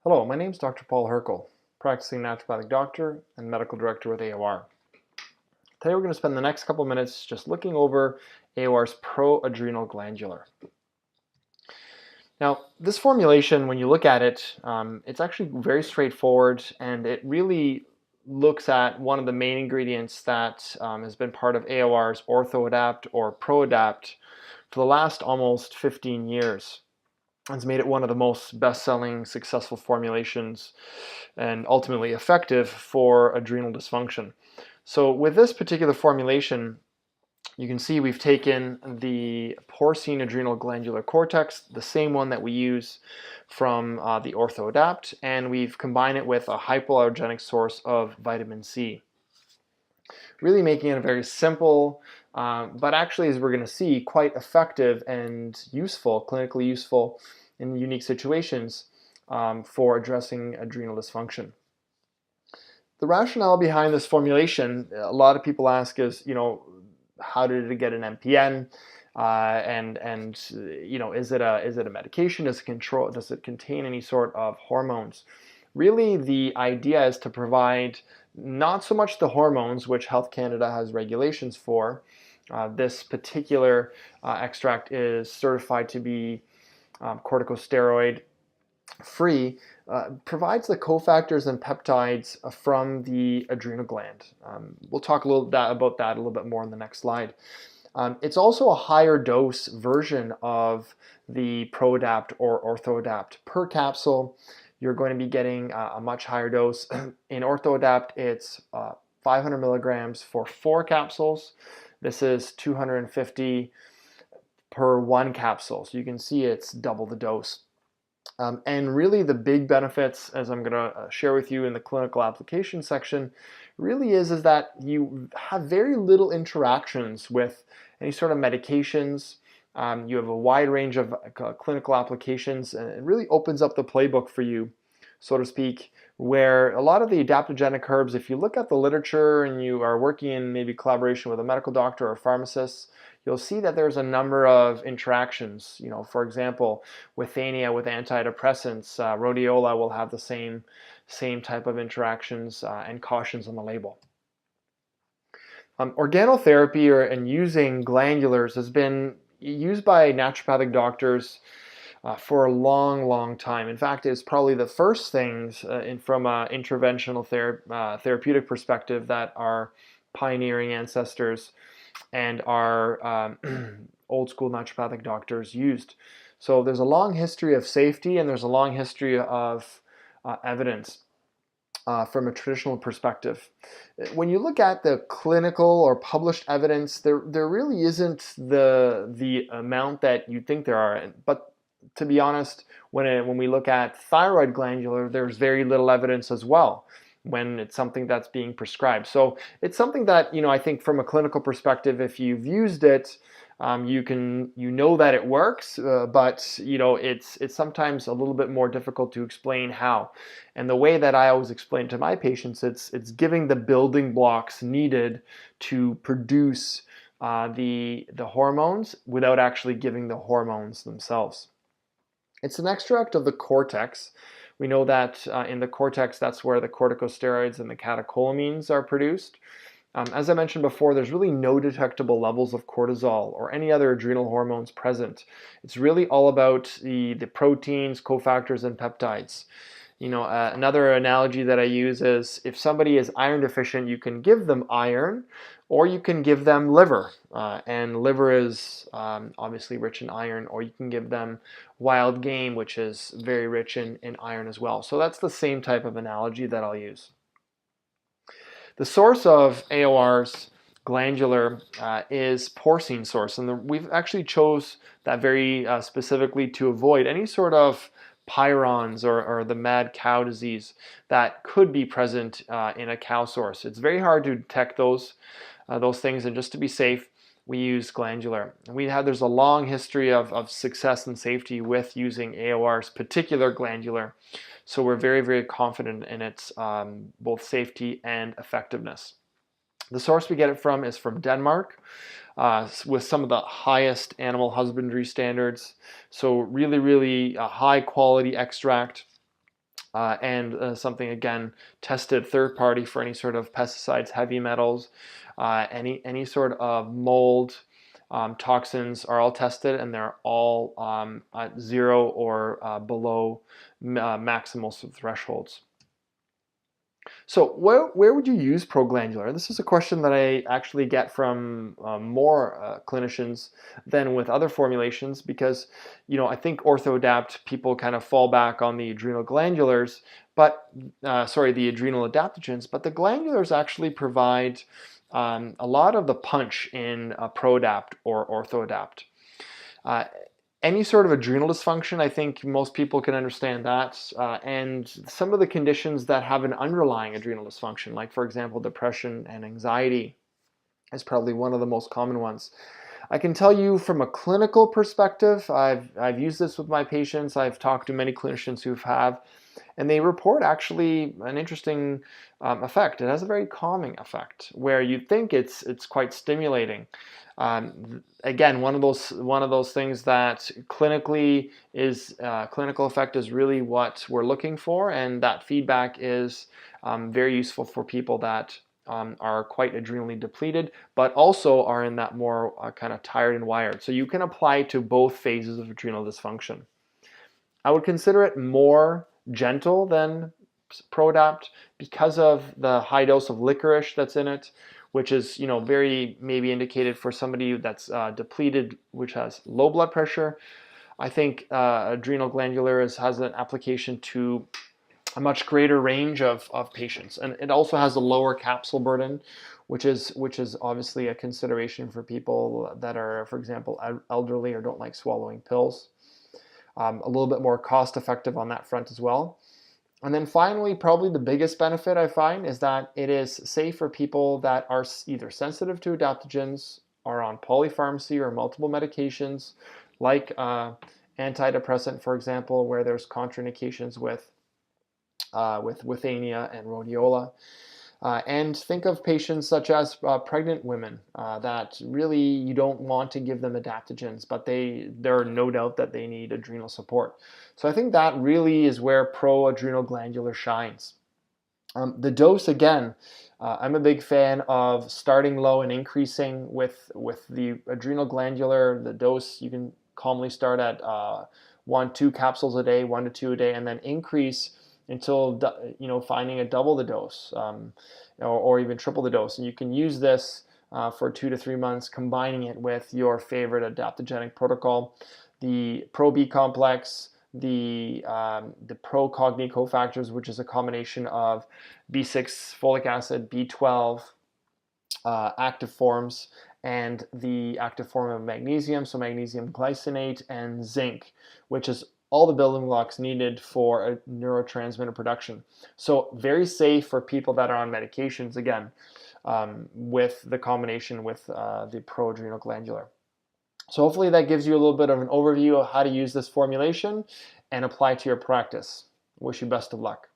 Hello, my name is Dr. Paul Herkel, practicing naturopathic doctor and medical director with AOR. Today we're going to spend the next couple minutes just looking over AOR's pro-adrenal glandular. Now, this formulation, when you look at it, it's actually very straightforward, and it really looks at one of the main ingredients that has been part of AOR's OrthoAdapt or ProAdapt for the last almost 15 years. It's made it one of the most best-selling, successful formulations and ultimately effective for adrenal dysfunction. So with this particular formulation, you can see we've taken the porcine adrenal glandular cortex, the same one that we use from the OrthoAdapt, and we've combined it with a hypoallergenic source of vitamin C. Really making it a very simple, but actually, as we're going to see, quite effective and useful, clinically useful in unique situations for addressing adrenal dysfunction. The rationale behind this formulation, a lot of people ask is, how did it get an MPN? And is it a medication? Does it contain any sort of hormones? Really, the idea is to provide not so much the hormones, which Health Canada has regulations for. This particular extract is certified to be corticosteroid free, provides the cofactors and peptides from the adrenal gland. We'll talk about that a little bit more in the next slide. It's also a higher dose version of the ProAdapt or OrthoAdapt. Per capsule, you're going to be getting a much higher dose. In OrthoAdapt, it's 500 milligrams for 4 capsules. This is 250 per 1 capsule. So you can see it's double the dose. And really the big benefits, as I'm going to share with you in the clinical application section, really is that you have very little interactions with any sort of medications. You have a wide range of clinical applications, and it really opens up the playbook for you, so to speak, where a lot of the adaptogenic herbs, if you look at the literature and you are working in maybe collaboration with a medical doctor or a pharmacist, you'll see that there's a number of interactions. For example, withania with antidepressants, rhodiola will have the same type of interactions and cautions on the label. Organotherapy and using glandulars has been used by naturopathic doctors for a long time. In fact, it's probably the first things from an interventional therapeutic perspective that our pioneering ancestors and our old school naturopathic doctors used. So there's a long history of safety, and there's a long history of evidence from a traditional perspective. When you look at the clinical or published evidence, there really isn't the amount that you think there are. But to be honest, when we look at thyroid glandular, there's very little evidence as well when it's something that's being prescribed. So it's something that, I think from a clinical perspective, if you've used it, you know that it works, but it's sometimes a little bit more difficult to explain how. And the way that I always explain to my patients, it's giving the building blocks needed to produce the hormones without actually giving the hormones themselves. It's an extract of the cortex. We know that in the cortex, that's where the corticosteroids and the catecholamines are produced. As I mentioned before, there's really no detectable levels of cortisol or any other adrenal hormones present. It's really all about the proteins, cofactors, and peptides. Another analogy that I use is if somebody is iron deficient, you can give them iron, or you can give them liver, and liver is obviously rich in iron, or you can give them wild game, which is very rich in iron as well. So that's the same type of analogy that I'll use. The source of AOR's glandular is porcine source, and we've actually chose that very specifically to avoid any sort of pyrons or the mad cow disease that could be present in a cow source. It's very hard to detect those things, and just to be safe, we use glandular. There's a long history of success and safety with using AOR's particular glandular, so we're very confident in its both safety and effectiveness. The source we get it from is from Denmark, with some of the highest animal husbandry standards. So really a high quality extract. and something, again, tested third party for any sort of pesticides, heavy metals, any sort of mold, toxins are all tested, and they're all at 0 or below maximal thresholds. So where would you use Proglandular? This is a question that I actually get from more clinicians than with other formulations, because I think OrthoAdapt people kind of fall back on the adrenal glandulars, but the adrenal adaptogens, but the glandulars actually provide a lot of the punch in ProAdapt or OrthoAdapt. Any sort of adrenal dysfunction, I think most people can understand that, and some of the conditions that have an underlying adrenal dysfunction, like for example depression and anxiety, is probably one of the most common ones. I can tell you from a clinical perspective, I've used this with my patients. I've talked to many clinicians who have, and they report actually an interesting effect. It has a very calming effect, where you think it's quite stimulating. Again, one of those things that clinically is clinical effect is really what we're looking for, and that feedback is very useful for people that are quite adrenally depleted, but also are in that more kind of tired and wired. So you can apply it to both phases of adrenal dysfunction. I would consider it more gentle than ProAdapt because of the high dose of licorice that's in it, which is very maybe indicated for somebody that's depleted, which has low blood pressure. I think adrenal glandular has an application to a much greater range of patients, and it also has a lower capsule burden, which is obviously a consideration for people that are, for example, elderly or don't like swallowing pills. A little bit more cost effective on that front as well. And then finally, probably the biggest benefit I find is that it is safe for people that are either sensitive to adaptogens, are on polypharmacy or multiple medications, like antidepressant, for example, where there's contraindications with withania and rhodiola. And think of patients such as pregnant women that really you don't want to give them adaptogens, but there are no doubt that they need adrenal support. So I think that really is where pro-adrenal glandular shines. The dose, again, I'm a big fan of starting low and increasing with the adrenal glandular. The dose, you can calmly start at 1-2 capsules a day, 1 to 2 a day, and then increase until finding double the dose, or even triple the dose. And you can use this for 2 to 3 months, combining it with your favorite adaptogenic protocol, the Pro-B complex, the Pro-Cogni cofactors, which is a combination of B6 folic acid, B12 active forms, and the active form of magnesium, so magnesium glycinate, and zinc, which is all the building blocks needed for a neurotransmitter production. So very safe for people that are on medications, again, with the combination with the pro-adrenal glandular. So hopefully that gives you a little bit of an overview of how to use this formulation and apply to your practice. Wish you best of luck.